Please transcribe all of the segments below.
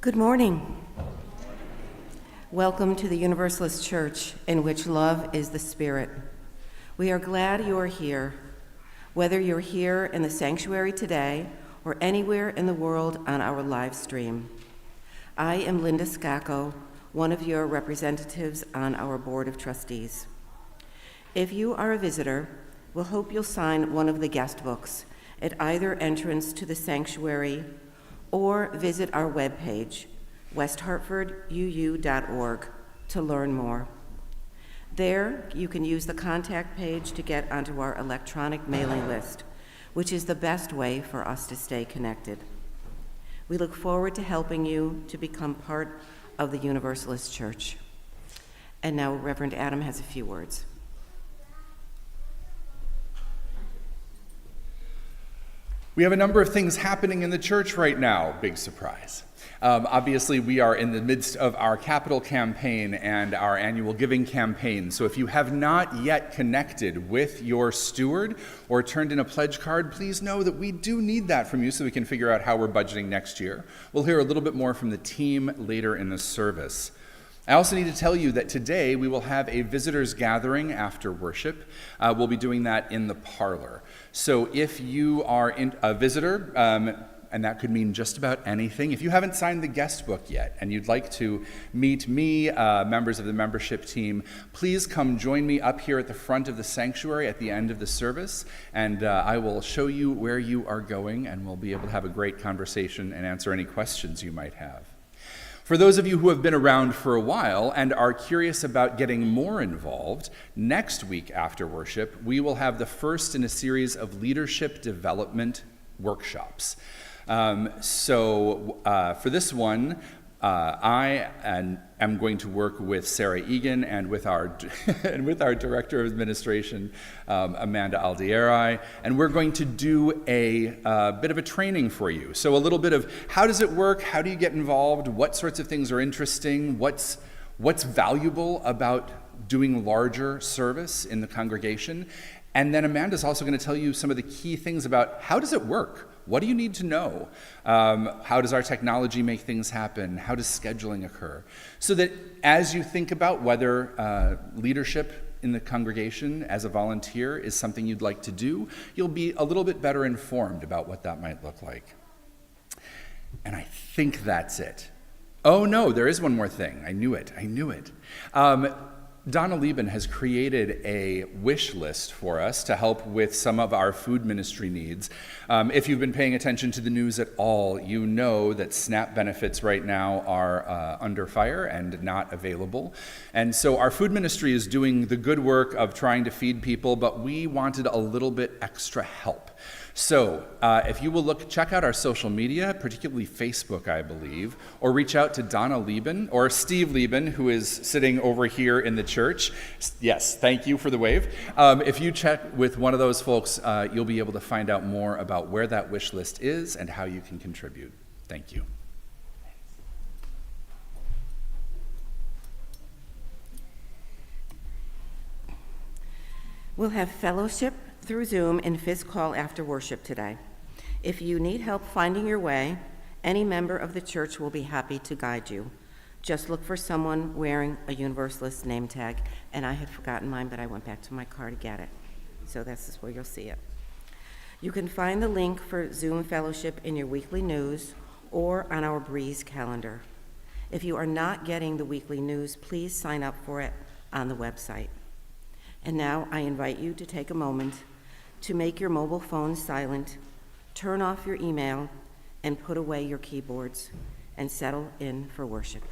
Good morning. Welcome to the Universalist Church, in which love is the spirit. We are glad you are here, whether you're here in the sanctuary today or anywhere in the world on our live stream. I am Linda Scacco, one of your representatives on our Board of Trustees. If you are a visitor, we'll hope you'll sign one of the guest books at either entrance to the sanctuary or visit our webpage, westhartforduu.org, to learn more. There, you can use the contact page to get onto our electronic mailing list, which is the best way for us to stay connected. We look forward to helping you to become part of the Universalist Church. And now Reverend Adam has a few words. We have a number of things happening in the church right now, big surprise. Obviously, we are in the midst of our capital campaign and our annual giving campaign. So if you have not yet connected with your steward or turned in a pledge card, please know that we do need that from you so we can figure out how we're budgeting next year. We'll hear a little bit more from the team later in the service. I also need to tell you that today we will have a visitors gathering after worship. We'll be doing that in the parlor. So if you are a visitor, and that could mean just about anything, if you haven't signed the guest book yet and you'd like to meet me, members of the membership team, please come join me up here at the front of the sanctuary at the end of the service, and I will show you where you are going, and we'll be able to have a great conversation and answer any questions you might have. For those of you who have been around for a while and are curious about getting more involved, next week after worship, we will have the first in a series of leadership development workshops. For this one, I am going to work with Sarah Eagan and with our Director of Administration, Amanda Aldieri, and we're going to do a bit of a training for you. So a little bit of how does it work, how do you get involved, what sorts of things are interesting, what's valuable about doing larger service in the congregation. And then Amanda's also going to tell you some of the key things about how does it work? What do you need to know? How does our technology make things happen? How does scheduling occur? So that as you think about whether leadership in the congregation as a volunteer is something you'd like to do, you'll be a little bit better informed about what that might look like. And I think that's it. Oh no, there is one more thing. I knew it. Donna Lieben has created a wish list for us to help with some of our food ministry needs. If you've been paying attention to the news at all, you know that SNAP benefits right now are under fire and not available. And so our food ministry is doing the good work of trying to feed people, but we wanted a little bit extra help. So if you will check out our social media, particularly Facebook, I believe, or reach out to Donna Lieben or Steve Lieben, who is sitting over here in the church. Yes, thank you for the wave. If you check with one of those folks, you'll be able to find out more about where that wish list is and how you can contribute. Thank you. We'll have fellowship through Zoom and fifth call after worship today. If you need help finding your way, any member of the church will be happy to guide you. Just look for someone wearing a Universalist name tag, and I had forgotten mine, but I went back to my car to get it. So this is where you'll see it. You can find the link for Zoom fellowship in your weekly news or on our Breeze calendar. If you are not getting the weekly news, please sign up for it on the website. And now I invite you to take a moment to make your mobile phone silent, turn off your email, and put away your keyboards, and settle in for worship.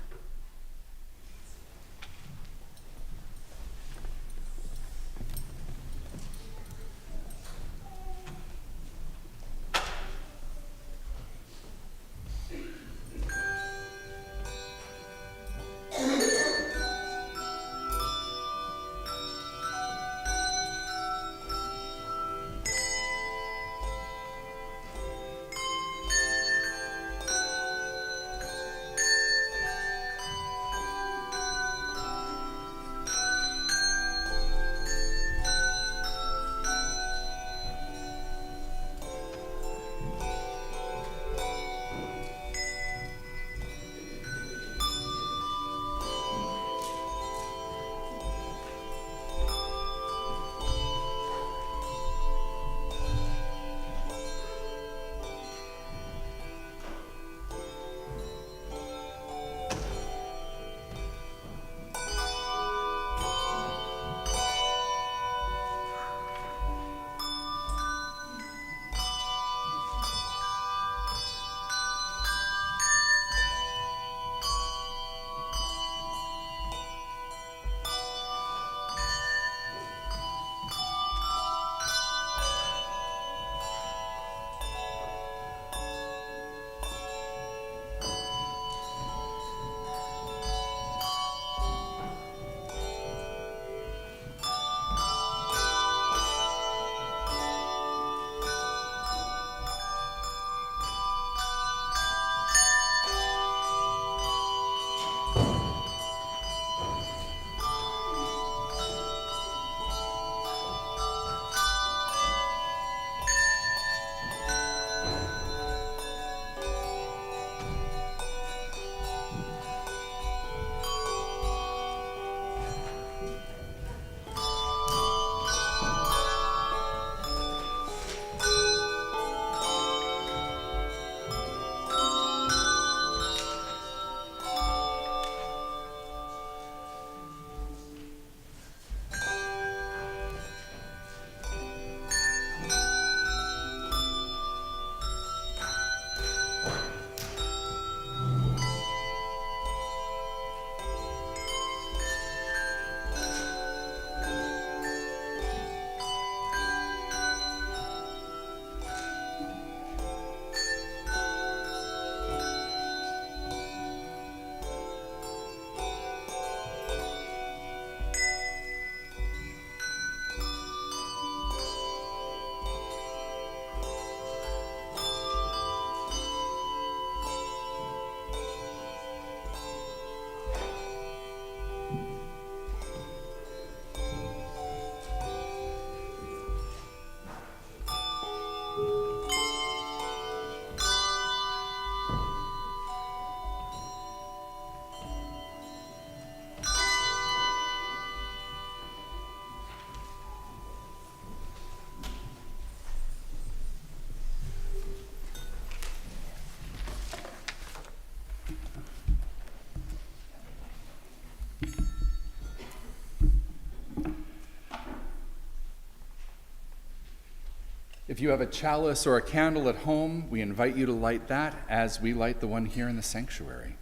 If you have a chalice or a candle at home, we invite you to light that as we light the one here in the sanctuary.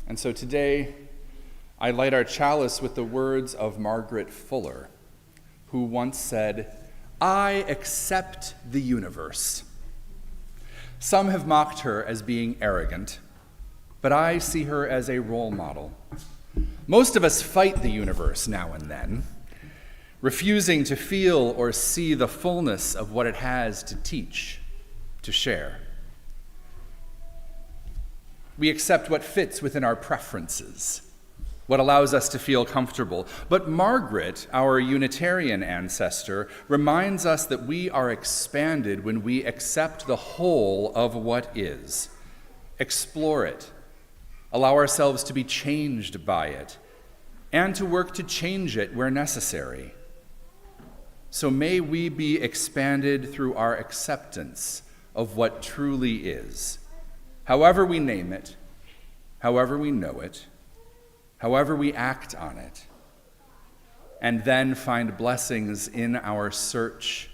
And so today, I light our chalice with the words of Margaret Fuller, who once said, I accept the universe. Some have mocked her as being arrogant, but I see her as a role model. Most of us fight the universe now and then, refusing to feel or see the fullness of what it has to teach, to share. We accept what fits within our preferences, what allows us to feel comfortable. But Margaret, our Unitarian ancestor, reminds us that we are expanded when we accept the whole of what is, explore it, allow ourselves to be changed by it, and to work to change it where necessary. So may we be expanded through our acceptance of what truly is, however we name it, however we know it, however we act on it, and then find blessings in our search,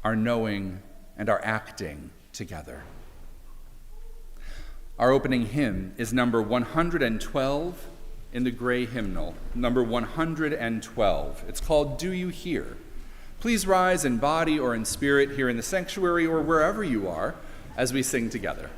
our knowing, and our acting together. Our opening hymn is number 112 in the gray hymnal, number 112. It's called Do You Hear? Please rise in body or in spirit here in the sanctuary or wherever you are as we sing together.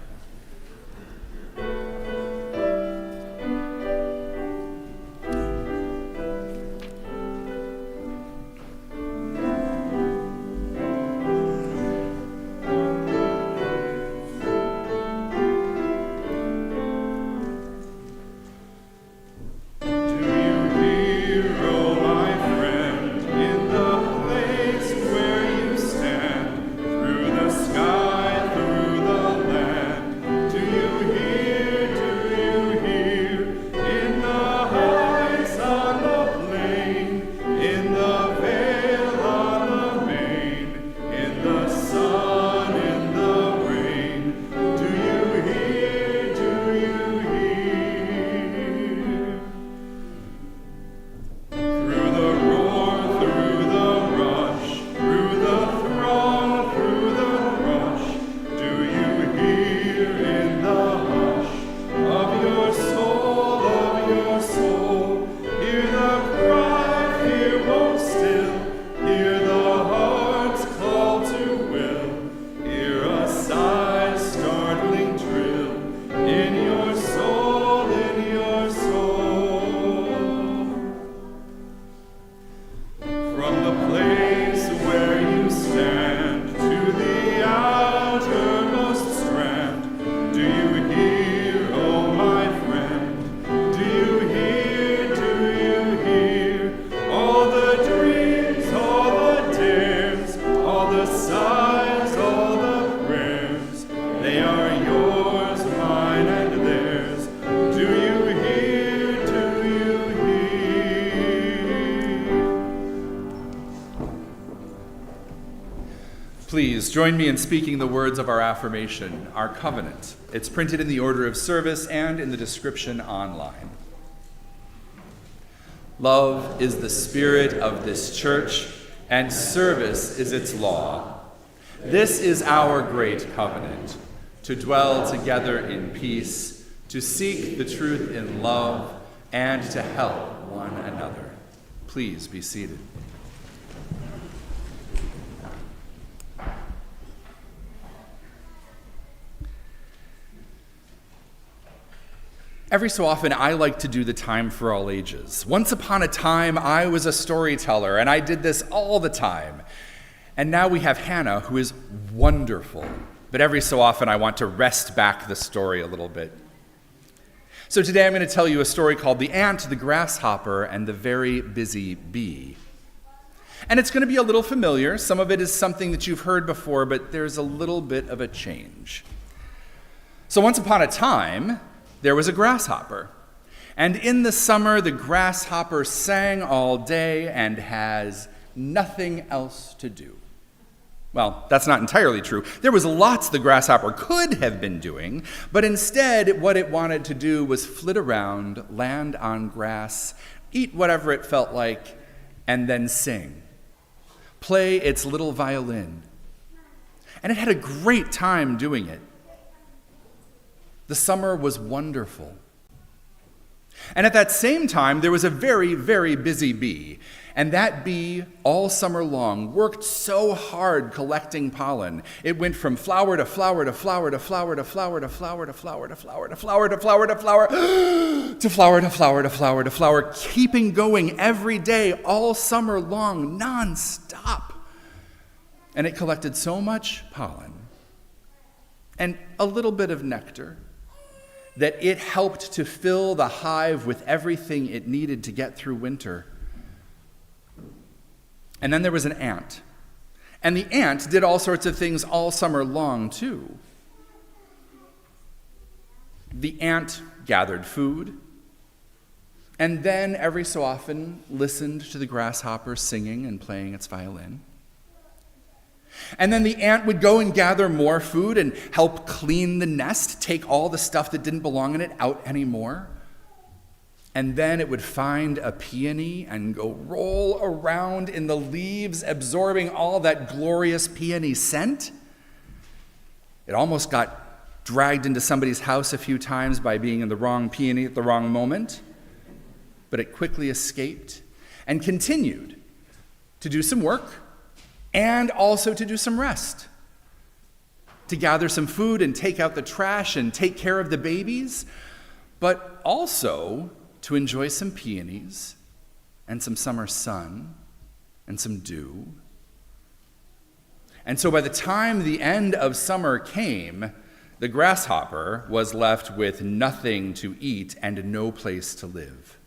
Please join me in speaking the words of our affirmation, our covenant. It's printed in the order of service and in the description online. Love is the spirit of this church, and service is its law. This is our great covenant, to dwell together in peace, to seek the truth in love, and to help one another. Please be seated. Every so often, I like to do the time for all ages. Once upon a time, I was a storyteller, and I did this all the time. And now we have Hannah, who is wonderful. But every so often, I want to wrest back the story a little bit. So today, I'm going to tell you a story called The Ant, the Grasshopper, and the Very Busy Bee. And it's going to be a little familiar. Some of it is something that you've heard before, but there's a little bit of a change. So once upon a time, there was a grasshopper. And in the summer, the grasshopper sang all day and has nothing else to do. Well, that's not entirely true. There was lots the grasshopper could have been doing, but instead what it wanted to do was flit around, land on grass, eat whatever it felt like, and then sing. Play its little violin. And it had a great time doing it. The summer was wonderful. And at that same time, there was a very, very busy bee. And that bee, all summer long, worked so hard collecting pollen. It went from flower to flower to flower to flower to flower to flower to flower to flower to flower to flower to flower to flower to flower to flower to flower, keeping going every day, all summer long, nonstop. And it collected so much pollen and a little bit of nectar that it helped to fill the hive with everything it needed to get through winter. And then there was an ant. And the ant did all sorts of things all summer long, too. The ant gathered food, and then every so often listened to the grasshopper singing and playing its violin. And then the ant would go and gather more food and help clean the nest, take all the stuff that didn't belong in it out anymore. And then it would find a peony and go roll around in the leaves, absorbing all that glorious peony scent. It almost got dragged into somebody's house a few times by being in the wrong peony at the wrong moment. But it quickly escaped and continued to do some work and also to do some rest, to gather some food and take out the trash and take care of the babies, but also to enjoy some peonies and some summer sun and some dew. And so by the time the end of summer came, the grasshopper was left with nothing to eat and no place to live.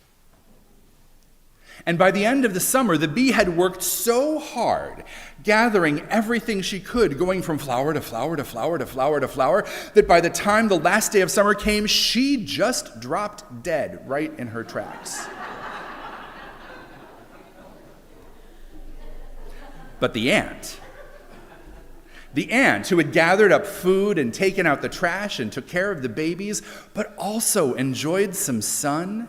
And by the end of the summer, the bee had worked so hard, gathering everything she could, going from flower to flower to flower to flower to flower, that by the time the last day of summer came, she just dropped dead right in her tracks. But the ant who had gathered up food and taken out the trash and took care of the babies, but also enjoyed some sun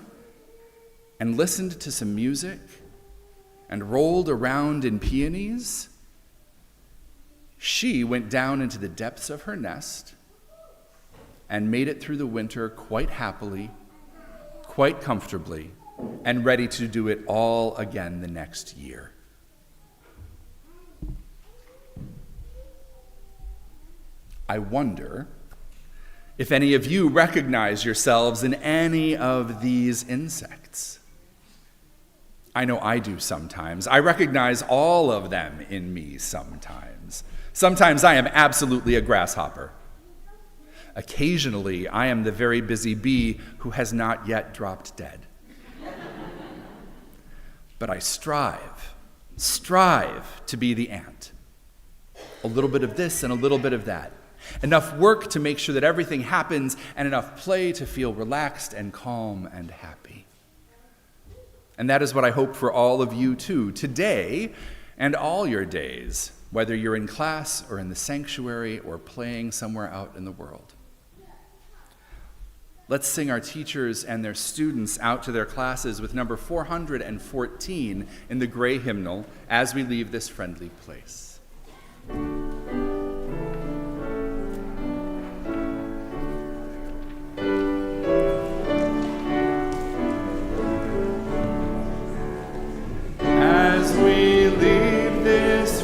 and listened to some music and rolled around in peonies, she went down into the depths of her nest and made it through the winter quite happily, quite comfortably, and ready to do it all again the next year. I wonder if any of you recognize yourselves in any of these insects. I know I do sometimes. I recognize all of them in me sometimes. Sometimes I am absolutely a grasshopper. Occasionally, I am the very busy bee who has not yet dropped dead. But I strive to be the ant. A little bit of this and a little bit of that. Enough work to make sure that everything happens, and enough play to feel relaxed and calm and happy. And that is what I hope for all of you too, today and all your days, whether you're in class or in the sanctuary or playing somewhere out in the world. Let's sing our teachers and their students out to their classes with number 414 in the gray hymnal as we leave this friendly place.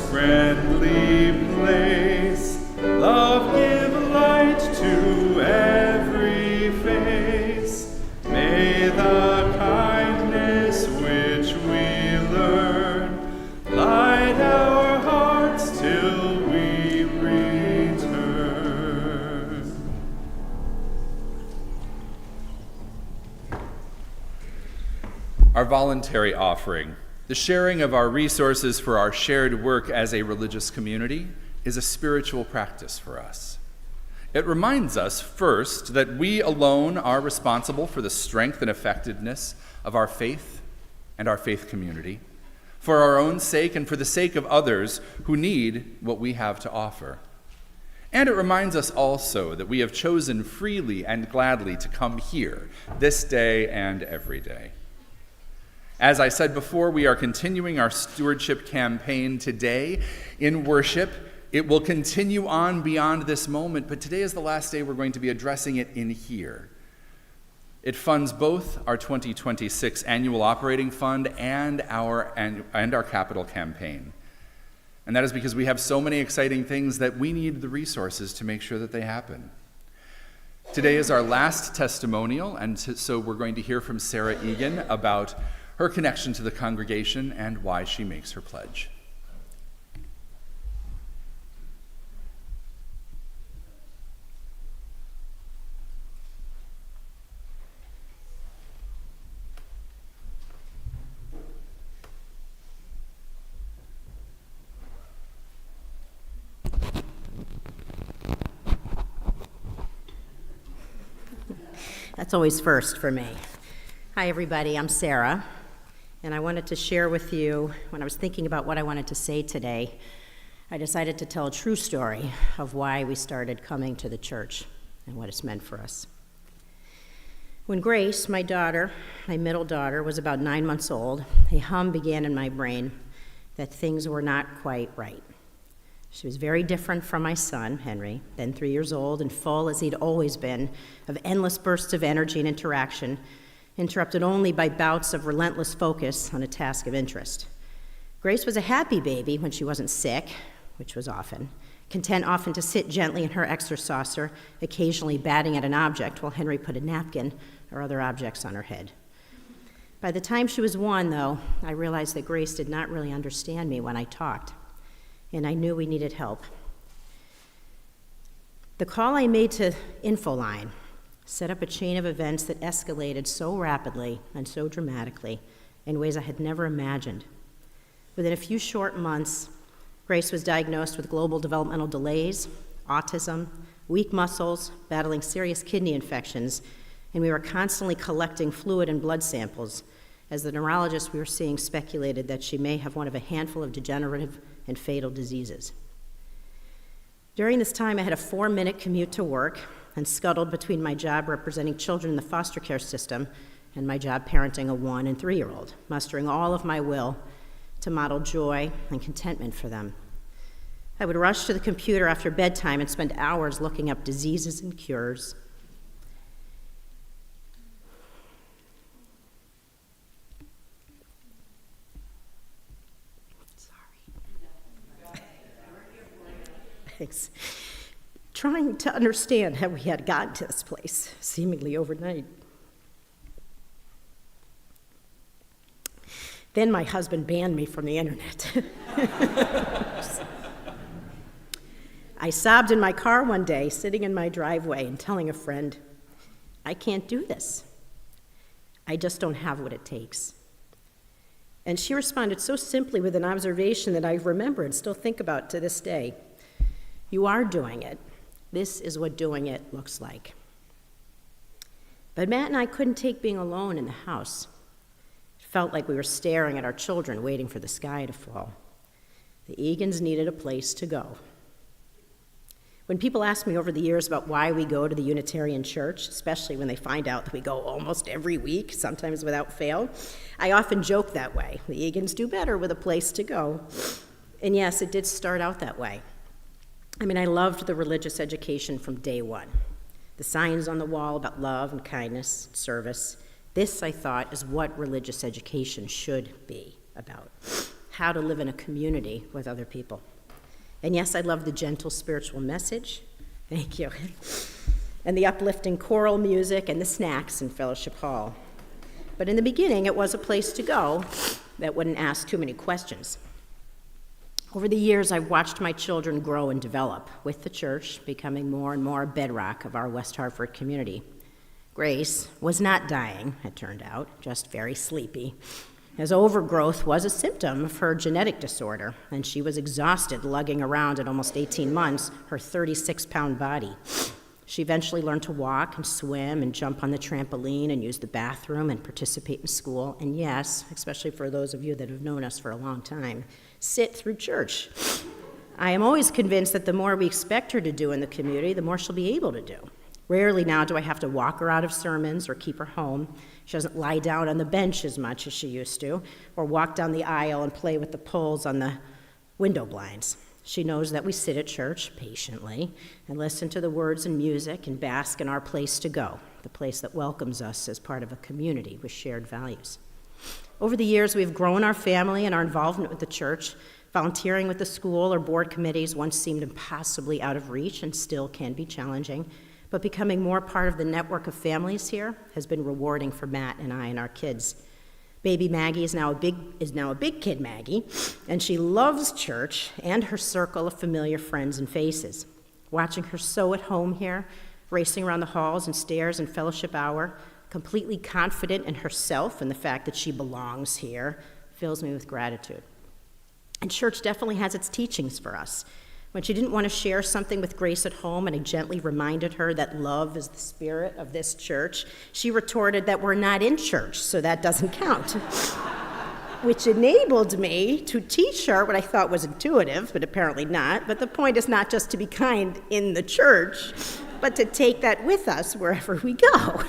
Friendly place, love give light to every face. May the kindness which we learn light our hearts till we return. Our voluntary offering, the sharing of our resources for our shared work as a religious community, is a spiritual practice for us. It reminds us, first, that we alone are responsible for the strength and effectiveness of our faith and our faith community, for our own sake and for the sake of others who need what we have to offer. And it reminds us also that we have chosen freely and gladly to come here this day and every day. As I said before, we are continuing our stewardship campaign today in worship. It will continue on beyond this moment, but today is the last day we're going to be addressing it in here. It funds both our 2026 annual operating fund and our capital campaign. And that is because we have so many exciting things that we need the resources to make sure that they happen. Today is our last testimonial, and so we're going to hear from Sarah Eagan about her connection to the congregation and why she makes her pledge. That's always first for me. Hi, everybody. I'm Sarah, and I wanted to share with you, when I was thinking about what I wanted to say today, I decided to tell a true story of why we started coming to the church and what it's meant for us. When Grace, my daughter, my middle daughter, was about 9 months old, a hum began in my brain that things were not quite right. She was very different from my son, Henry, then 3 years old and full, as he'd always been, of endless bursts of energy and interaction, interrupted only by bouts of relentless focus on a task of interest. Grace was a happy baby when she wasn't sick, which was often, content often to sit gently in her extra saucer, occasionally batting at an object while Henry put a napkin or other objects on her head. By the time she was 1, though, I realized that Grace did not really understand me when I talked, and I knew we needed help. The call I made to Infoline set up a chain of events that escalated so rapidly and so dramatically in ways I had never imagined. Within a few short months, Grace was diagnosed with global developmental delays, autism, weak muscles, battling serious kidney infections, and we were constantly collecting fluid and blood samples, as the neurologist we were seeing speculated that she may have one of a handful of degenerative and fatal diseases. During this time, I had a 4-minute commute to work and scuttled between my job representing children in the foster care system and my job parenting a 1- and 3-year-old, mustering all of my will to model joy and contentment for them. I would rush to the computer after bedtime and spend hours looking up diseases and cures. Trying to understand how we had gotten to this place, seemingly overnight. Then my husband banned me from the internet. I sobbed in my car one day, sitting in my driveway and telling a friend, I can't do this. I just don't have what it takes. And she responded so simply with an observation that I remember and still think about to this day. You are doing it. This is what doing it looks like. But Matt and I couldn't take being alone in the house. It felt like we were staring at our children, waiting for the sky to fall. The Eagans needed a place to go. When people ask me over the years about why we go to the Unitarian Church, especially when they find out that we go almost every week, sometimes without fail, I often joke that way. The Eagans do better with a place to go. And yes, it did start out that way. I loved the religious education from day one. The signs on the wall about love and kindness, and service. This, I thought, is what religious education should be about. How to live in a community with other people. And yes, I loved the gentle spiritual message. Thank you. And the uplifting choral music and the snacks in Fellowship Hall. But in the beginning, it was a place to go that wouldn't ask too many questions. Over the years, I've watched my children grow and develop, with the church becoming more and more a bedrock of our West Hartford community. Grace was not dying, it turned out, just very sleepy, as overgrowth was a symptom of her genetic disorder, and she was exhausted lugging around at almost 18 months her 36-pound body. She eventually learned to walk and swim and jump on the trampoline and use the bathroom and participate in school, and yes, especially for those of you that have known us for a long time, sit through church. I am always convinced that the more we expect her to do in the community, the more she'll be able to do. Rarely now do I have to walk her out of sermons or keep her home. She doesn't lie down on the bench as much as she used to, or walk down the aisle and play with the poles on the window blinds. She knows that we sit at church patiently and listen to the words and music and bask in our place to go, the place that welcomes us as part of a community with shared values. Over the years, we've grown our family and our involvement with the church. Volunteering with the school or board committees once seemed impossibly out of reach and still can be challenging, but becoming more part of the network of families here has been rewarding for Matt and I and our kids. Baby Maggie is now a big kid Maggie, and she loves church and her circle of familiar friends and faces. Watching her so at home here, racing around the halls and stairs in fellowship hour, completely confident in herself and the fact that she belongs here, fills me with gratitude. And church definitely has its teachings for us. When she didn't want to share something with Grace at home and I gently reminded her that love is the spirit of this church, she retorted that we're not in church, so that doesn't count. Which enabled me to teach her what I thought was intuitive, but apparently not. But the point is not just to be kind in the church, but to take that with us wherever we go.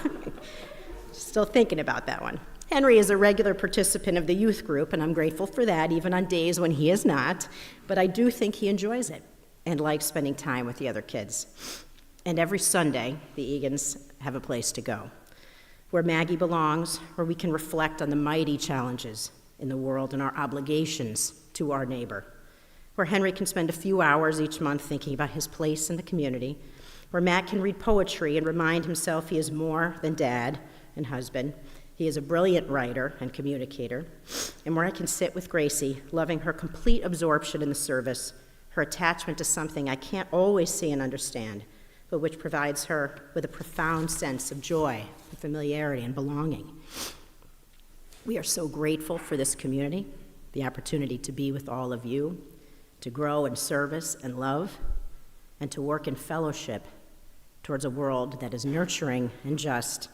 Still thinking about that one. Henry is a regular participant of the youth group, and I'm grateful for that, even on days when he is not. But I do think he enjoys it and likes spending time with the other kids. And every Sunday, the Eagans have a place to go, where Maggie belongs, where we can reflect on the mighty challenges in the world and our obligations to our neighbor, where Henry can spend a few hours each month thinking about his place in the community, where Matt can read poetry and remind himself he is more than dad and husband. He is a brilliant writer and communicator, and where I can sit with Gracie, loving her complete absorption in the service, her attachment to something I can't always see and understand, but which provides her with a profound sense of joy, and familiarity, and belonging. We are so grateful for this community, the opportunity to be with all of you, to grow in service and love, and to work in fellowship towards a world that is nurturing and just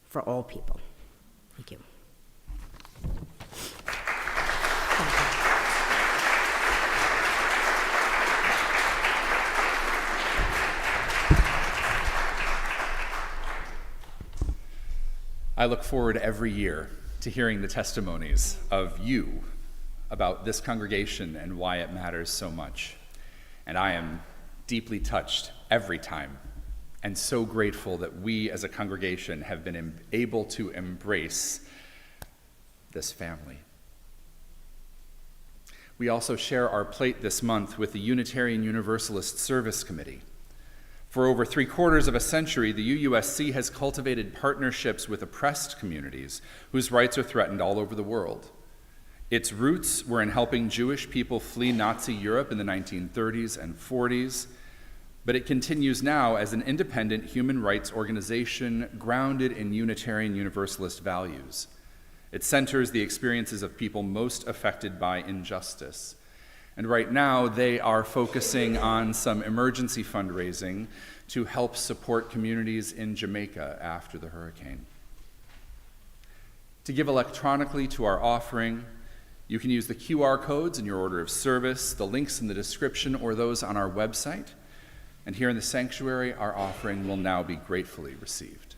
for all people. Thank you. I look forward every year to hearing the testimonies of you about this congregation and why it matters so much. And I am deeply touched every time and so grateful that we as a congregation have been able to embrace this family. We also share our plate this month with the Unitarian Universalist Service Committee. For over 3/4 of a century, the UUSC has cultivated partnerships with oppressed communities whose rights are threatened all over the world. Its roots were in helping Jewish people flee Nazi Europe in the 1930s and 40s, but it continues now as an independent human rights organization grounded in Unitarian Universalist values. It centers the experiences of people most affected by injustice. And right now, they are focusing on some emergency fundraising to help support communities in Jamaica after the hurricane. To give electronically to our offering, you can use the QR codes in your order of service, the links in the description, or those on our website. And here in the sanctuary, our offering will now be gratefully received.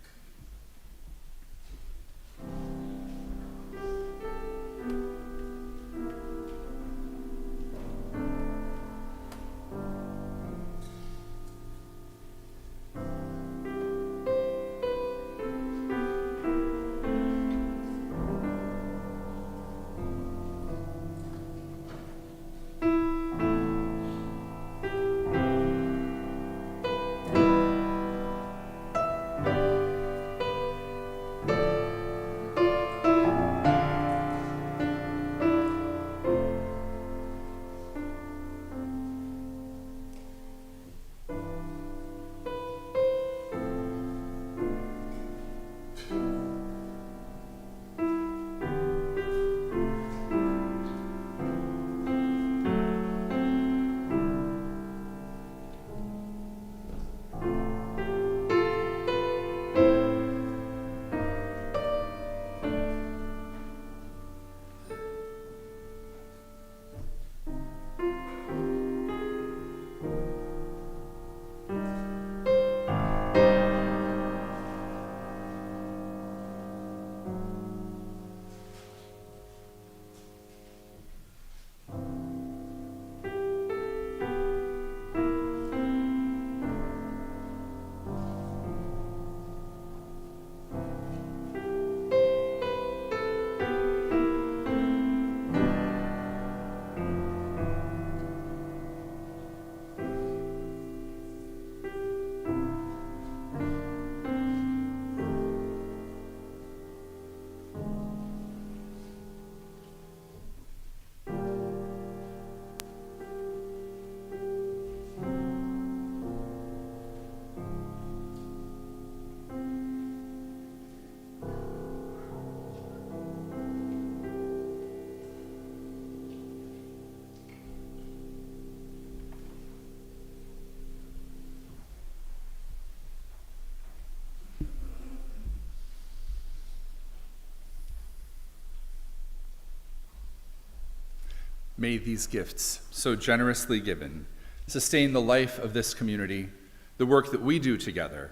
May these gifts, so generously given, sustain the life of this community, the work that we do together,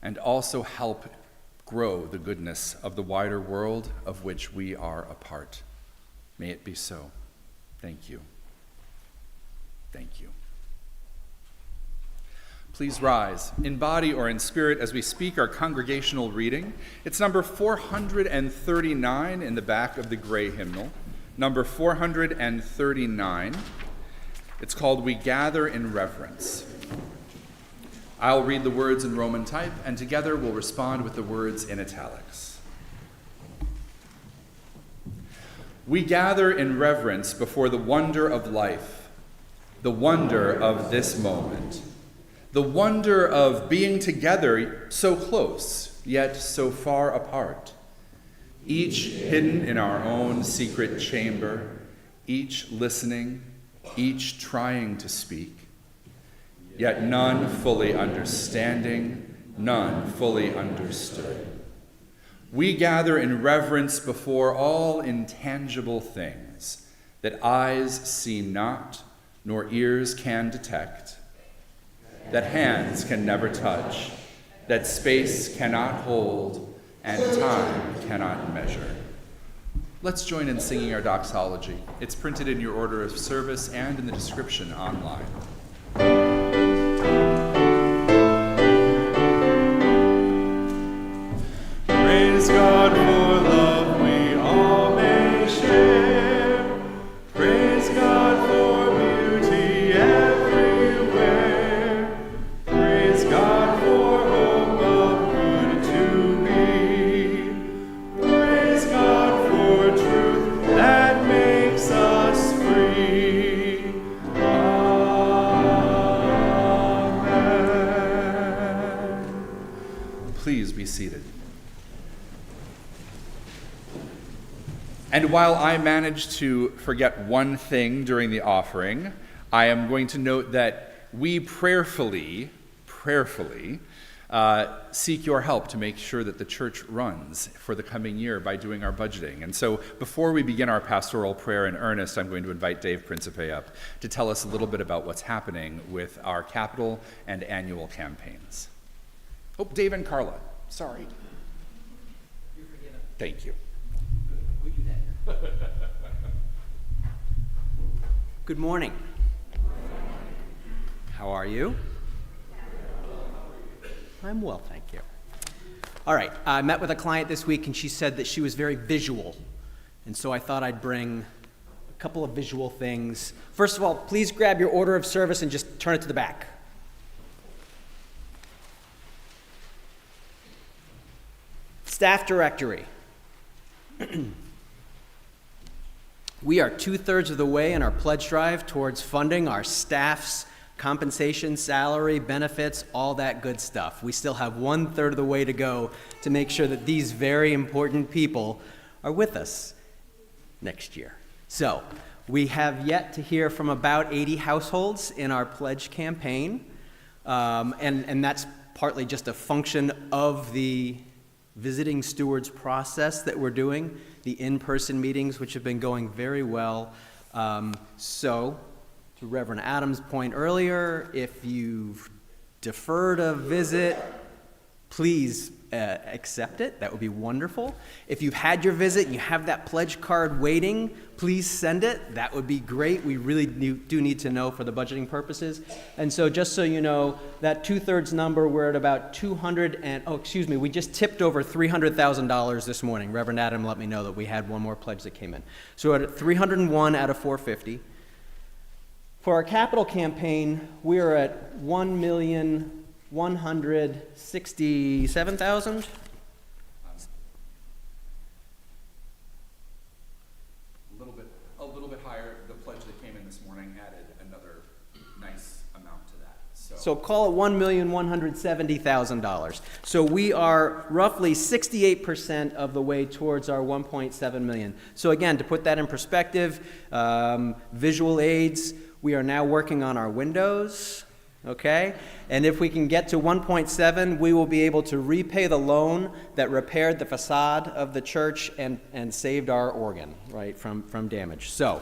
and also help grow the goodness of the wider world of which we are a part. May it be so. Thank you. Thank you. Please rise in body or in spirit as we speak our congregational reading. It's number 439 in the back of the gray hymnal. Number 439. It's called We Gather in Reverence. I'll read the words in Roman type, and together we'll respond with the words in italics. We gather in reverence before the wonder of life, the wonder of this moment, the wonder of being together so close, yet so far apart, each hidden in our own secret chamber, each listening, each trying to speak, yet none fully understanding, none fully understood. We gather in reverence before all intangible things that eyes see not, nor ears can detect, that hands can never touch, that space cannot hold, and time cannot measure. Let's join in singing our doxology. It's printed in your order of service and in the description online. Praise God for love we all may share. Praise God for beauty everywhere. Praise God for hope of good to be. Praise God for truth that makes us free. Amen. Please be seated. And while I managed to forget one thing during the offering, I am going to note that we prayerfully seek your help to make sure that the church runs for the coming year by doing our budgeting. And so before we begin our pastoral prayer in earnest, I'm going to invite Dave Principe up to tell us a little bit about what's happening with our capital and annual campaigns. Oh, Dave and Carla, sorry. You're forgiven. Thank you. We do that here. Good morning. How are you? I'm well, thank you. All right, I met with a client this week and she said that she was very visual. And so I thought I'd bring a couple of visual things. First of all, please grab your order of service and just turn it to the back. Staff directory. We are 2/3 of the way in our pledge drive towards funding our staff's compensation, salary, benefits, all that good stuff. We still have 1/3 of the way to go to make sure that these very important people are with us next year. So we have yet to hear from about 80 households in our pledge campaign, and that's partly just a function of the visiting stewards process that we're doing, the in-person meetings, which have been going very well. So, to Reverend Adams' point earlier, if you've deferred a visit, please accept it. That would be wonderful. If you've had your visit and you have that pledge card waiting, please send it. That would be great. We really do need to know for the budgeting purposes. And so just so you know, that 2/3 number, we're at about we just tipped over $300,000 this morning. Reverend Adam let me know that we had one more pledge that came in. So we're at 301 out of 450. For our capital campaign, we are at $1,167,000. A little bit higher. The pledge that came in this morning added another nice amount to that. So call it $1,170,000. So we are roughly 68% of the way towards our $1.7 million. So again, to put that in perspective, visual aids, we are now working on our windows, okay? And if we can get to 1.7, we will be able to repay the loan that repaired the facade of the church and saved our organ, right, from damage. So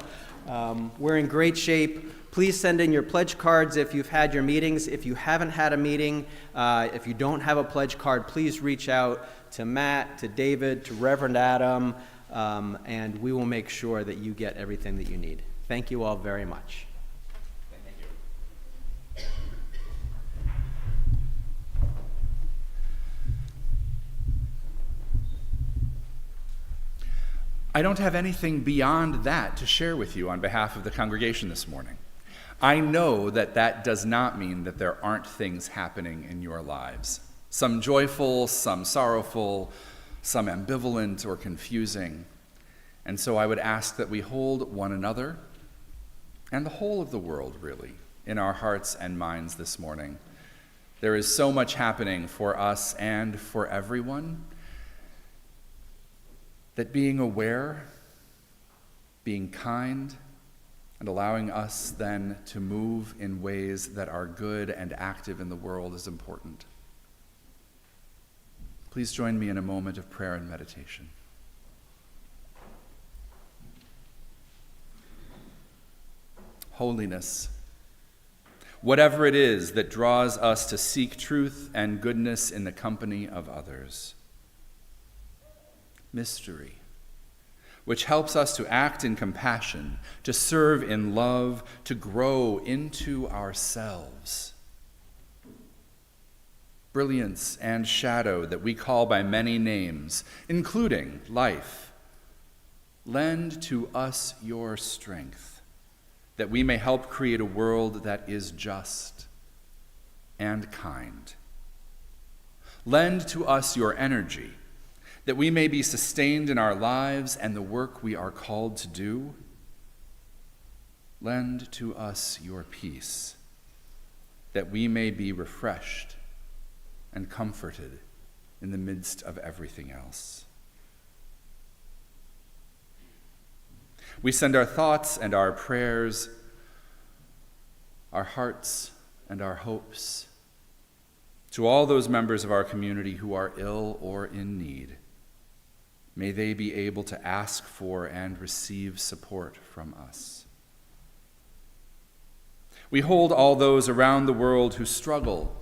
We're in great shape. Please send in your pledge cards if you've had your meetings. If you haven't had a meeting, if you don't have a pledge card, please reach out to Matt, to David, to Reverend Adam, and we will make sure that you get everything that you need. Thank you all very much. I don't have anything beyond that to share with you on behalf of the congregation this morning. I know that that does not mean that there aren't things happening in your lives. Some joyful, some sorrowful, some ambivalent or confusing. And so I would ask that we hold one another and the whole of the world, really, in our hearts and minds this morning. There is so much happening for us and for everyone that being aware, being kind, and allowing us then to move in ways that are good and active in the world is important. Please join me in a moment of prayer and meditation. Holiness, whatever it is that draws us to seek truth and goodness in the company of others. Mystery, which helps us to act in compassion, to serve in love, to grow into ourselves. Brilliance and shadow that we call by many names, including life. Lend to us your strength, that we may help create a world that is just and kind. Lend to us your energy, that we may be sustained in our lives and the work we are called to do. Lend to us your peace, that we may be refreshed and comforted in the midst of everything else. We send our thoughts and our prayers, our hearts and our hopes to all those members of our community who are ill or in need. May they be able to ask for and receive support from us. We hold all those around the world who struggle,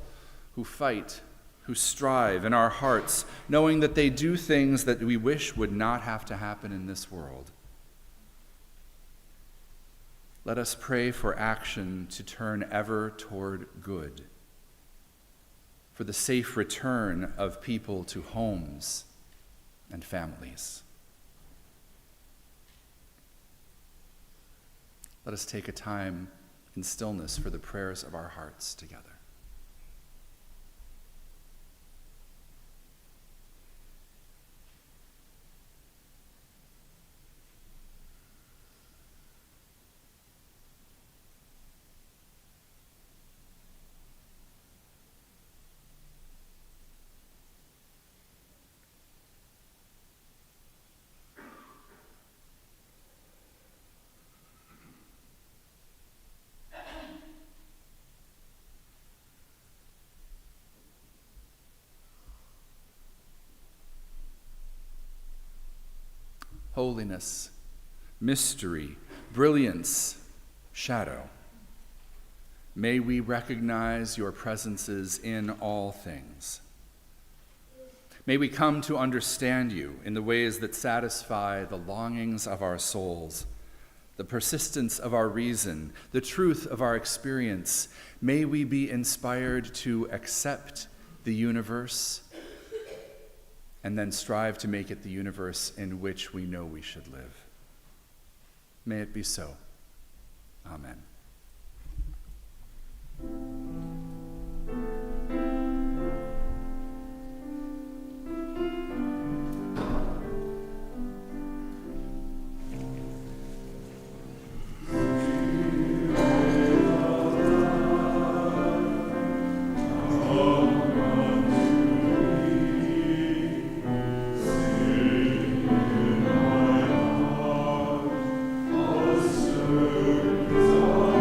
who fight, who strive in our hearts, knowing that they do things that we wish would not have to happen in this world. Let us pray for action to turn ever toward good, for the safe return of people to homes and families. Let us take a time in stillness for the prayers of our hearts together. Holiness, mystery, brilliance, shadow. May we recognize your presences in all things. May we come to understand you in the ways that satisfy the longings of our souls, the persistence of our reason, the truth of our experience. May we be inspired to accept the universe and then strive to make it the universe in which we know we should live. May it be so. Amen. Oh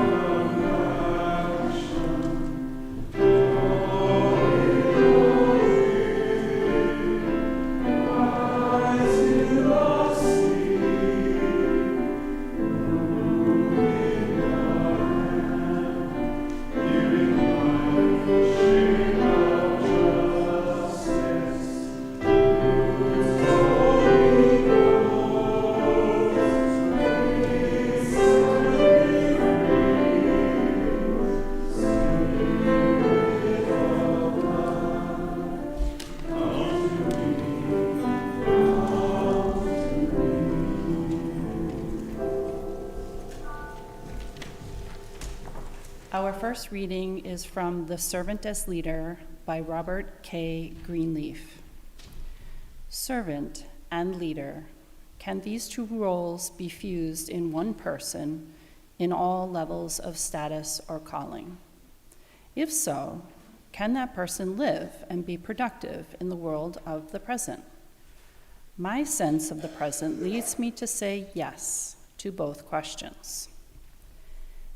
Our first reading is from The Servant as Leader by Robert K. Greenleaf. Servant and leader, can these two roles be fused in one person in all levels of status or calling? If so, can that person live and be productive in the world of the present? My sense of the present leads me to say yes to both questions.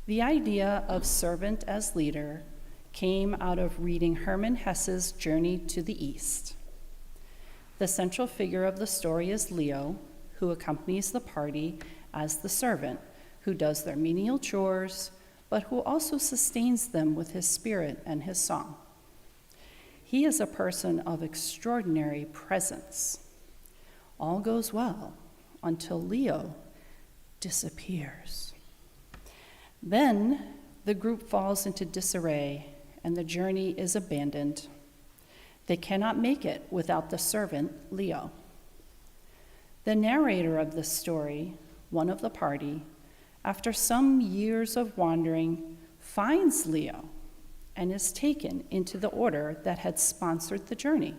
The idea of servant as leader came out of reading Hermann Hesse's Journey to the East. The central figure of the story is Leo, who accompanies the party as the servant, who does their menial chores, but who also sustains them with his spirit and his song. He is a person of extraordinary presence. All goes well until Leo disappears. Then the group falls into disarray and the journey is abandoned. They cannot make it without the servant, Leo. The narrator of this story, one of the party, after some years of wandering, finds Leo and is taken into the order that had sponsored the journey.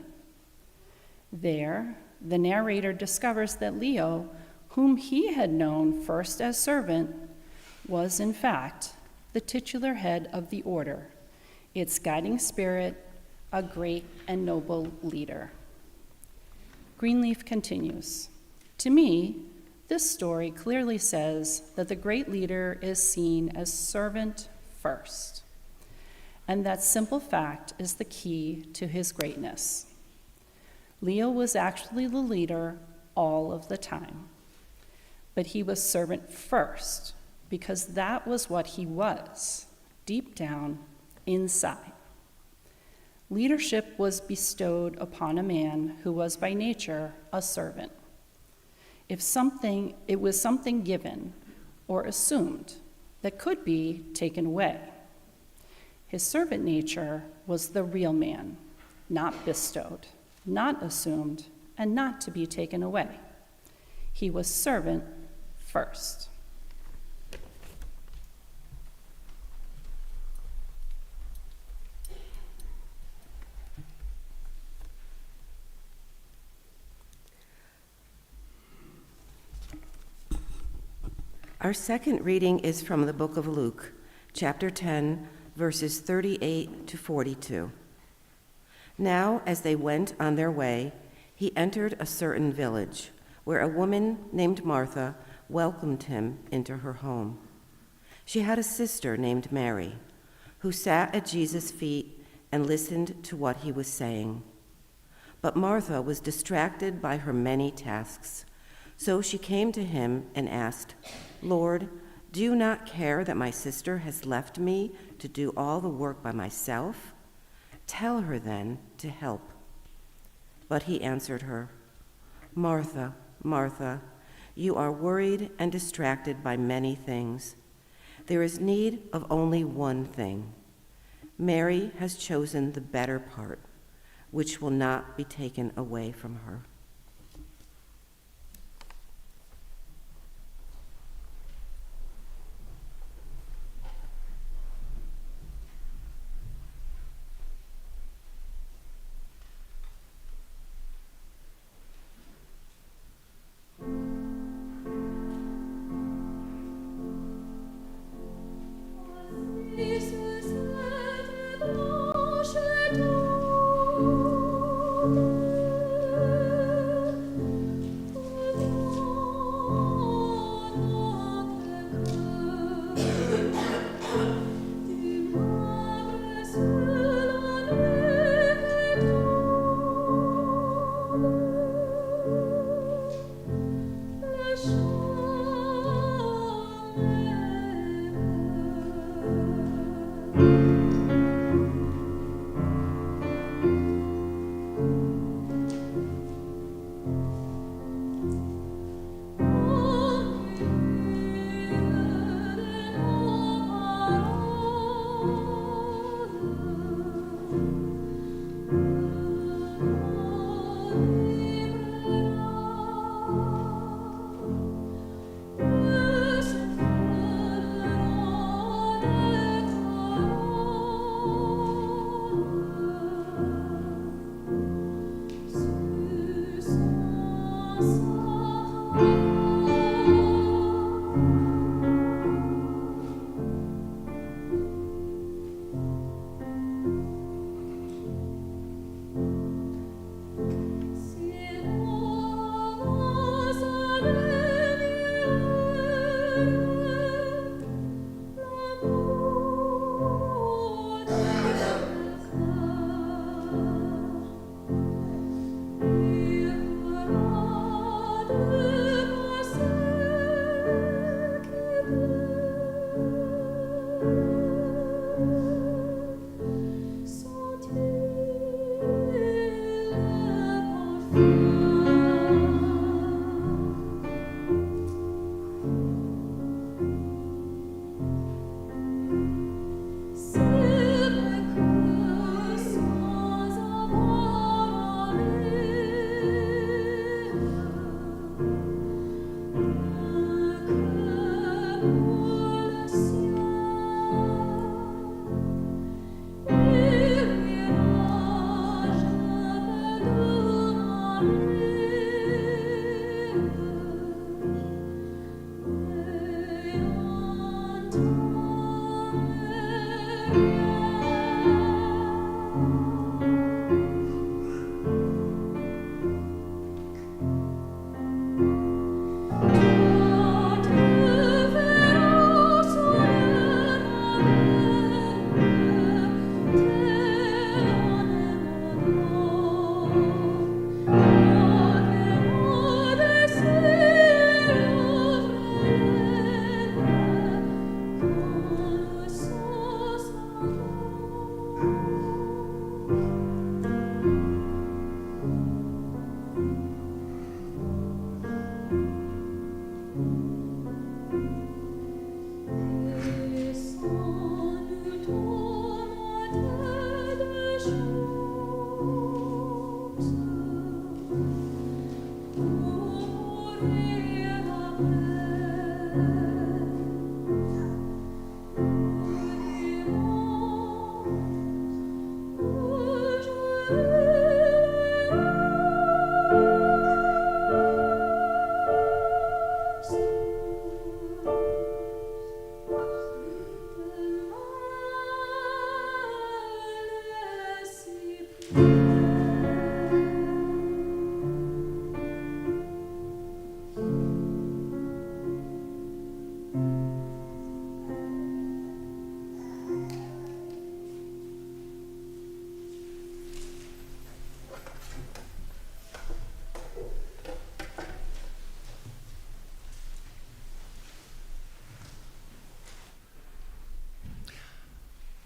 There, the narrator discovers that Leo, whom he had known first as servant, was in fact the titular head of the order, its guiding spirit, a great and noble leader. Greenleaf continues, to me, this story clearly says that the great leader is seen as servant first, and that simple fact is the key to his greatness. Leo was actually the leader all of the time, but he was servant first because that was what he was, deep down inside. Leadership was bestowed upon a man who was by nature a servant. It was something given or assumed that could be taken away. His servant nature was the real man, not bestowed, not assumed, and not to be taken away. He was servant first. Our second reading is from the book of Luke, chapter 10, verses 38 to 42. Now, as they went on their way, he entered a certain village where a woman named Martha welcomed him into her home. She had a sister named Mary, who sat at Jesus' feet and listened to what he was saying. But Martha was distracted by her many tasks, so she came to him and asked, Lord, do you not care that my sister has left me to do all the work by myself? Tell her then to help. But he answered her, Martha, Martha, you are worried and distracted by many things. There is need of only one thing. Mary has chosen the better part, which will not be taken away from her.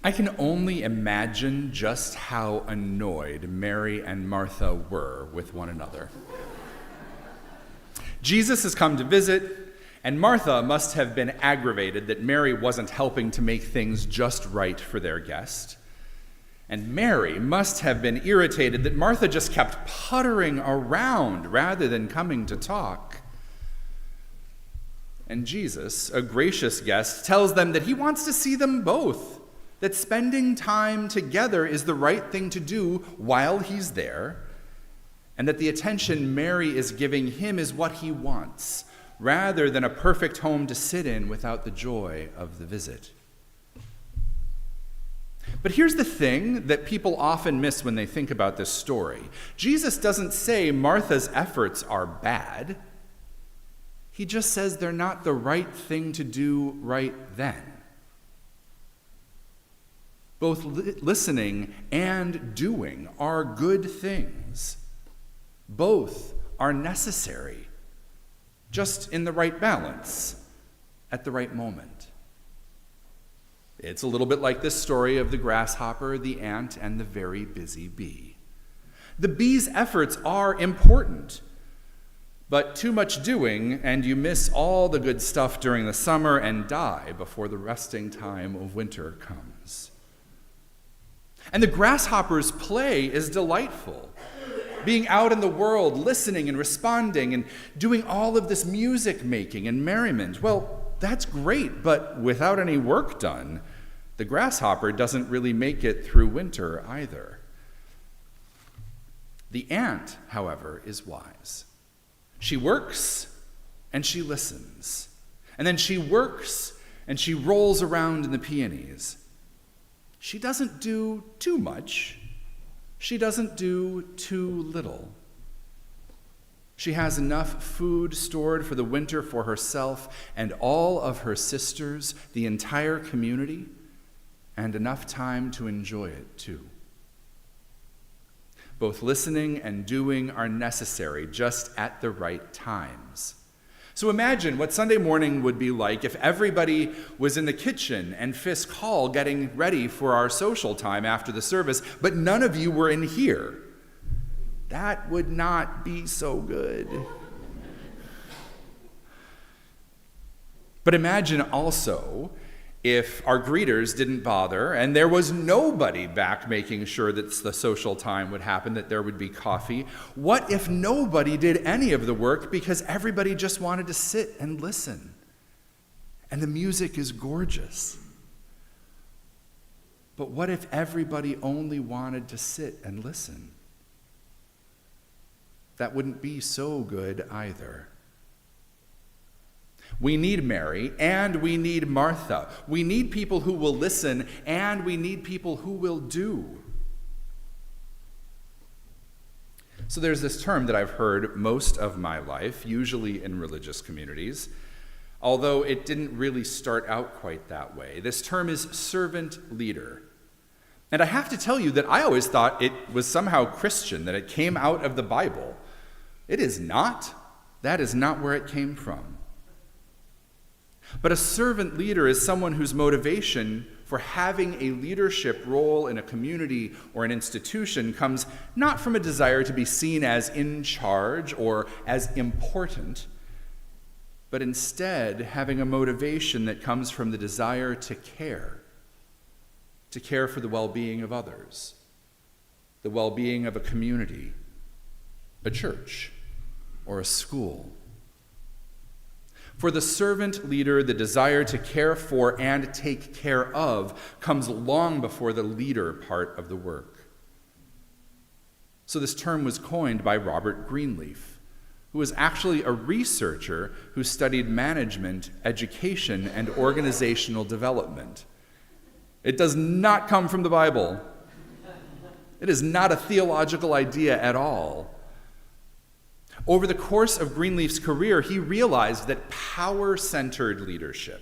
I can only imagine just how annoyed Mary and Martha were with one another. Jesus has come to visit, and Martha must have been aggravated that Mary wasn't helping to make things just right for their guest. And Mary must have been irritated that Martha just kept puttering around rather than coming to talk. And Jesus, a gracious guest, tells them that he wants to see them both, that spending time together is the right thing to do while he's there, and that the attention Mary is giving him is what he wants, rather than a perfect home to sit in without the joy of the visit. But here's the thing that people often miss when they think about this story. Jesus doesn't say Martha's efforts are bad. He just says they're not the right thing to do right then. Both listening and doing are good things. Both are necessary, just in the right balance, at the right moment. It's a little bit like this story of the grasshopper, the ant, and the very busy bee. The bee's efforts are important, but too much doing, and you miss all the good stuff during the summer and die before the resting time of winter comes. And the grasshopper's play is delightful. Being out in the world, listening and responding, and doing all of this music making and merriment. Well, that's great, but without any work done, the grasshopper doesn't really make it through winter either. The ant, however, is wise. She works and she listens. And then she works and she rolls around in the peonies. She doesn't do too much. She doesn't do too little. She has enough food stored for the winter for herself and all of her sisters, the entire community, and enough time to enjoy it too. Both listening and doing are necessary, just at the right times. So imagine what Sunday morning would be like if everybody was in the kitchen and Fisk Hall getting ready for our social time after the service, but none of you were in here. That would not be so good. But imagine also if our greeters didn't bother and there was nobody back making sure that the social time would happen, that there would be coffee. What if nobody did any of the work because everybody just wanted to sit and listen? And the music is gorgeous. But what if everybody only wanted to sit and listen? That wouldn't be so good either. We need Mary and we need Martha. We need people who will listen and we need people who will do. So there's this term that I've heard most of my life, usually in religious communities, although it didn't really start out quite that way. This term is servant leader. And I have to tell you that I always thought it was somehow Christian, that it came out of the Bible. It is not. That is not where it came from. But a servant leader is someone whose motivation for having a leadership role in a community or an institution comes not from a desire to be seen as in charge or as important, but instead having a motivation that comes from the desire to care for the well-being of others, the well-being of a community, a church, or a school. For the servant leader, the desire to care for and take care of comes long before the leader part of the work. So this term was coined by Robert Greenleaf, who was actually a researcher who studied management, education, and organizational development. It does not come from the Bible. It is not a theological idea at all. Over the course of Greenleaf's career, he realized that power-centered leadership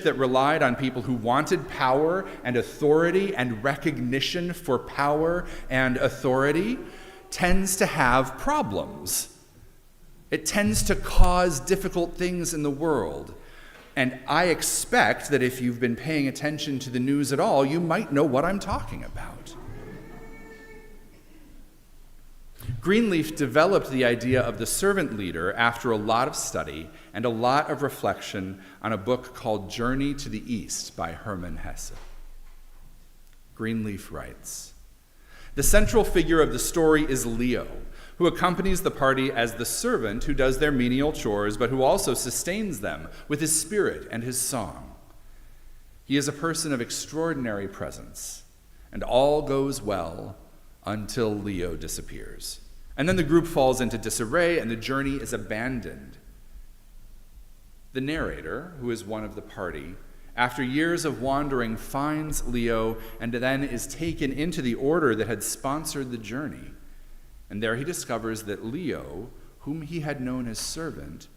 that relied on people who wanted power and authority and recognition for power and authority, tends to have problems. It tends to cause difficult things in the world. And I expect that if you've been paying attention to the news at all, you might know what I'm talking about. Greenleaf developed the idea of the servant leader after a lot of study and a lot of reflection on a book called Journey to the East by Hermann Hesse. Greenleaf writes, "The central figure of the story is Leo, who accompanies the party as the servant who does their menial chores, but who also sustains them with his spirit and his song. He is a person of extraordinary presence, and all goes well until Leo disappears. And then the group falls into disarray, and the journey is abandoned. The narrator, who is one of the party, after years of wandering, finds Leo and then is taken into the order that had sponsored the journey. And there he discovers that Leo, whom he had known as servant,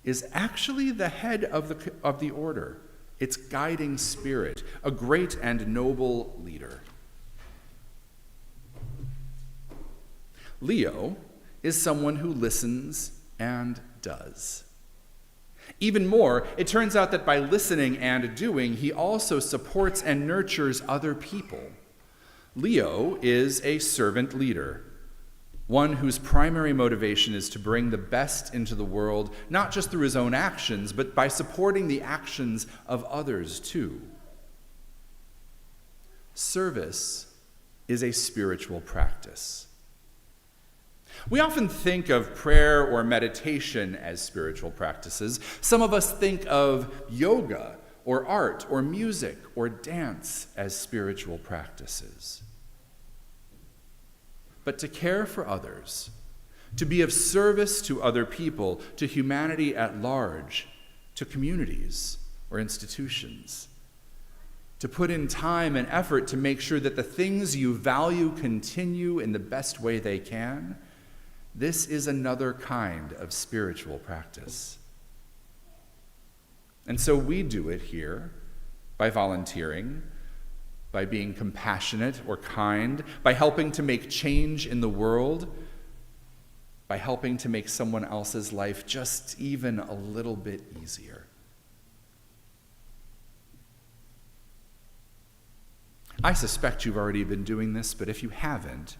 is actually the head of the order, its guiding spirit, a great and noble leader. Leo is someone who listens and does. Even more, it turns out that by listening and doing, he also supports and nurtures other people. Leo is a servant leader, one whose primary motivation is to bring the best into the world, not just through his own actions, but by supporting the actions of others too. Service is a spiritual practice. We often think of prayer or meditation as spiritual practices. Some of us think of yoga or art or music or dance as spiritual practices. But to care for others, to be of service to other people, to humanity at large, to communities or institutions, to put in time and effort to make sure that the things you value continue in the best way they can, this is another kind of spiritual practice. And so we do it here by volunteering, by being compassionate or kind, by helping to make change in the world, by helping to make someone else's life just even a little bit easier. I suspect you've already been doing this, but if you haven't,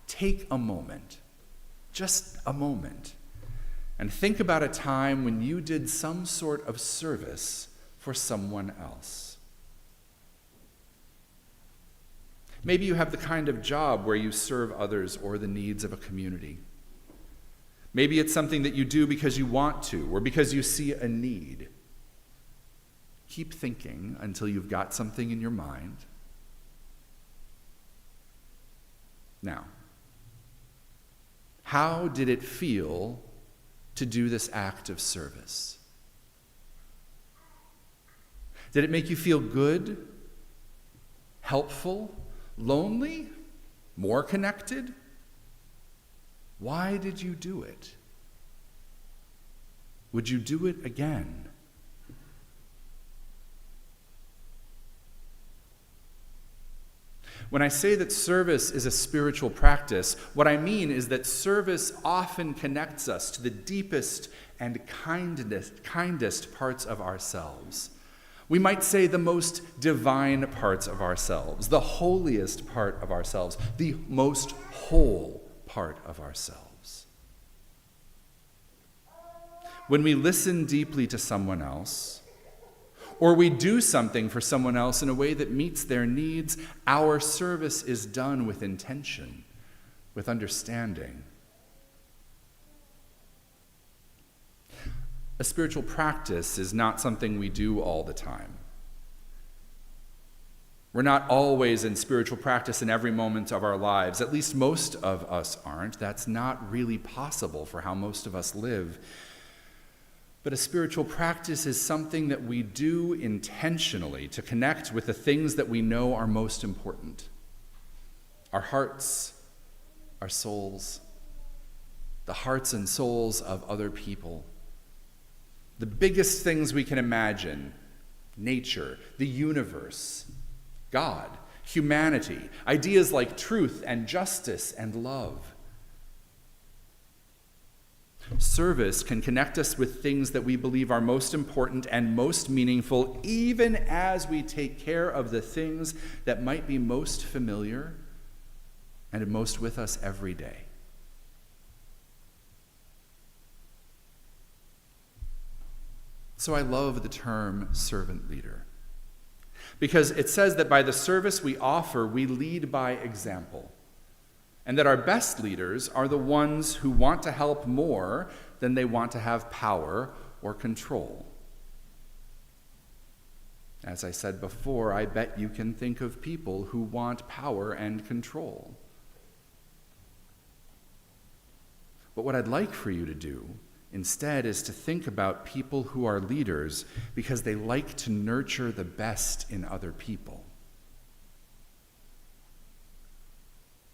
take a moment. Just a moment, and think about a time when you did some sort of service for someone else. Maybe you have the kind of job where you serve others or the needs of a community. Maybe it's something that you do because you want to or because you see a need. Keep thinking until you've got something in your mind. Now, how did it feel to do this act of service? Did it make you feel good, helpful, lonely, more connected? Why did you do it? Would you do it again? When I say that service is a spiritual practice, what I mean is that service often connects us to the deepest and kindest parts of ourselves. We might say the most divine parts of ourselves, the holiest part of ourselves, the most whole part of ourselves. When we listen deeply to someone else, or we do something for someone else in a way that meets their needs, our service is done with intention, with understanding. A spiritual practice is not something we do all the time. We're not always in spiritual practice in every moment of our lives. At least most of us aren't. That's not really possible for how most of us live. But a spiritual practice is something that we do intentionally to connect with the things that we know are most important. Our hearts, our souls, the hearts and souls of other people. The biggest things we can imagine, nature, the universe, God, humanity, ideas like truth and justice and love. Service can connect us with things that we believe are most important and most meaningful, even as we take care of the things that might be most familiar and most with us every day. So I love the term servant leader, because it says that by the service we offer, we lead by example, and that our best leaders are the ones who want to help more than they want to have power or control. As I said before, I bet you can think of people who want power and control. But what I'd like for you to do instead is to think about people who are leaders because they like to nurture the best in other people.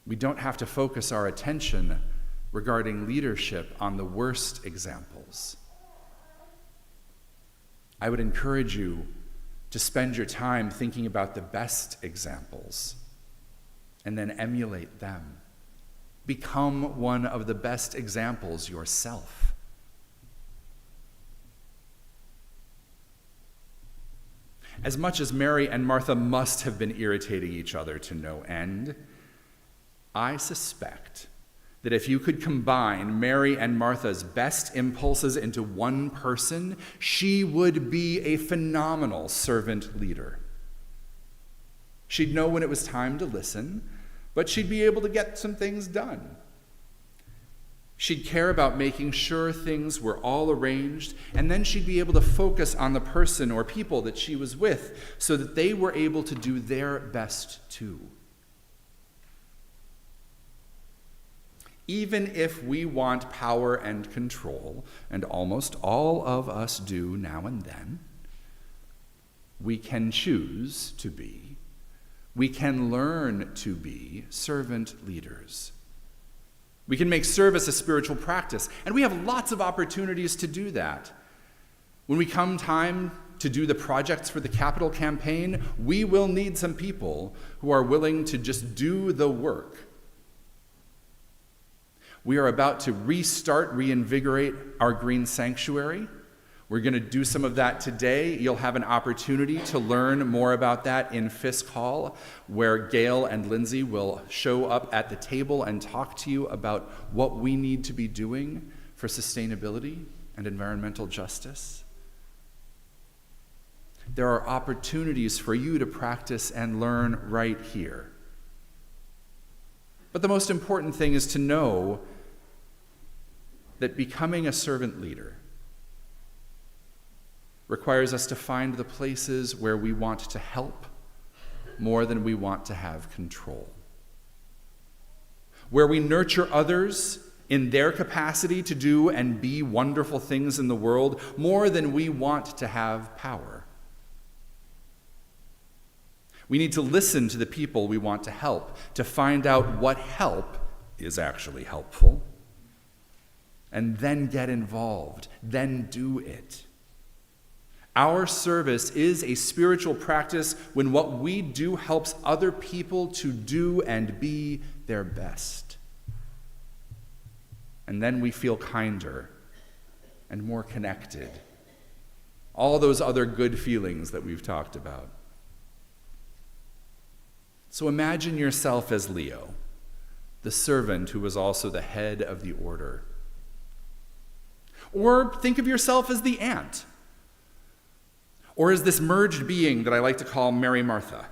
We don't have to focus our attention regarding leadership on the worst examples. I would encourage you to spend your time thinking about the best examples and then emulate them. Become one of the best examples yourself. As much as Mary and Martha must have been irritating each other to no end, I suspect that if you could combine Mary and Martha's best impulses into one person, she would be a phenomenal servant leader. She'd know when it was time to listen, but she'd be able to get some things done. She'd care about making sure things were all arranged, and then she'd be able to focus on the person or people that she was with so that they were able to do their best too. Even if we want power and control, and almost all of us do now and then, we can choose to be, we can learn to be servant leaders. We can make service a spiritual practice, and we have lots of opportunities to do that. When we come time to do the projects for the capital campaign, we will need some people who are willing to just do the work. We are about to reinvigorate our green sanctuary. We're going to do some of that today. You'll have an opportunity to learn more about that in Fisk Hall, where Gail and Lindsay will show up at the table and talk to you about what we need to be doing for sustainability and environmental justice. There are opportunities for you to practice and learn right here. But the most important thing is to know that becoming a servant leader requires us to find the places where we want to help more than we want to have control. Where we nurture others in their capacity to do and be wonderful things in the world more than we want to have power. We need to listen to the people we want to help to find out what help is actually helpful, and then get involved, then do it. Our service is a spiritual practice when what we do helps other people to do and be their best. And then we feel kinder and more connected. All those other good feelings that we've talked about. So imagine yourself as Leo, the servant who was also the head of the order. Or think of yourself as the ant. Or as this merged being that I like to call Mary Martha,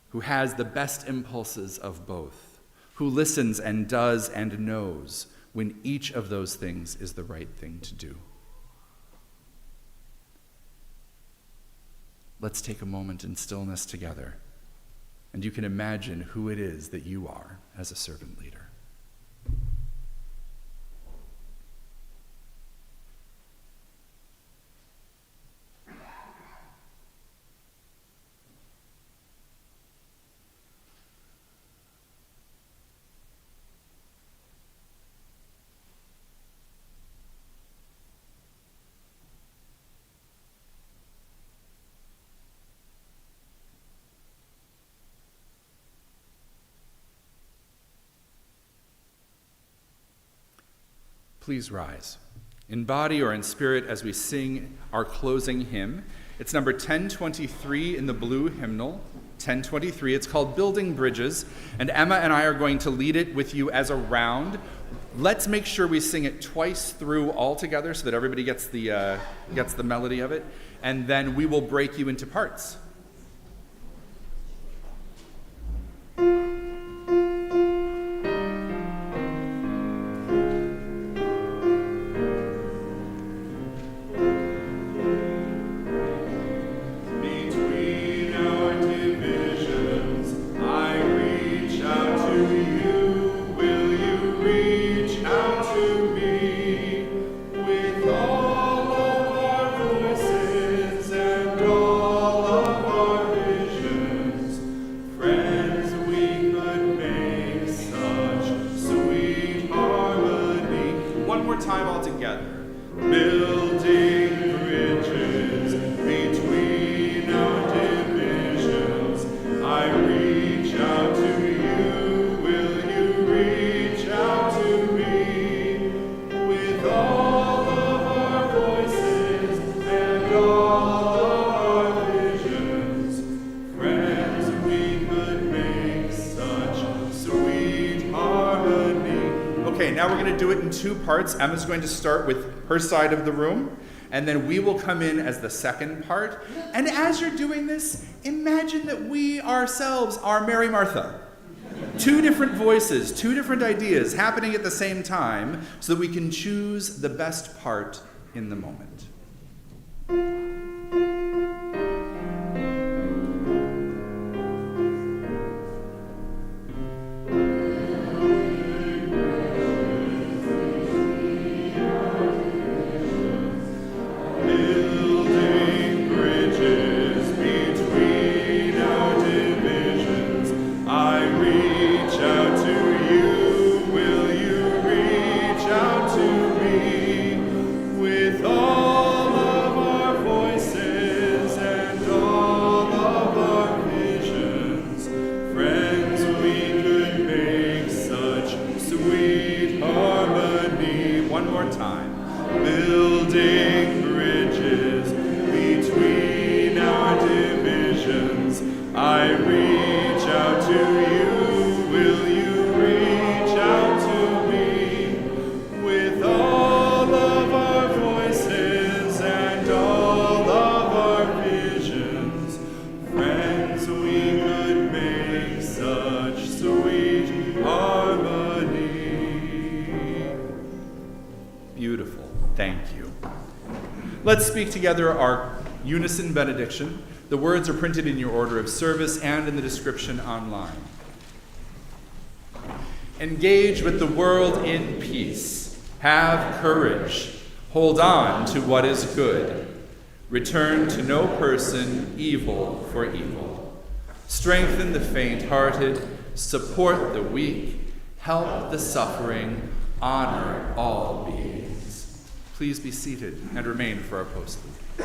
who has the best impulses of both, who listens and does and knows when each of those things is the right thing to do. Let's take a moment in stillness together, and you can imagine who it is that you are as a servant leader. Please rise, in body or in spirit, as we sing our closing hymn. It's number 1023 in the blue hymnal, 1023. It's called Building Bridges, and Emma and I are going to lead it with you as a round. Let's make sure we sing it twice through all together so that everybody gets the melody of it, and then we will break you into parts. Two parts. Emma's going to start with her side of the room, and then we will come in as the second part. And as you're doing this, imagine that we ourselves are Mary Martha. Two different voices, two different ideas happening at the same time so that we can choose the best part in the moment. Let's speak together our unison benediction. The words are printed in your order of service and in the description online. Engage with the world in peace. Have courage. Hold on to what is good. Return to no person evil for evil. Strengthen the faint-hearted. Support the weak. Help the suffering. Honor all beings. Please be seated and remain for our postlude.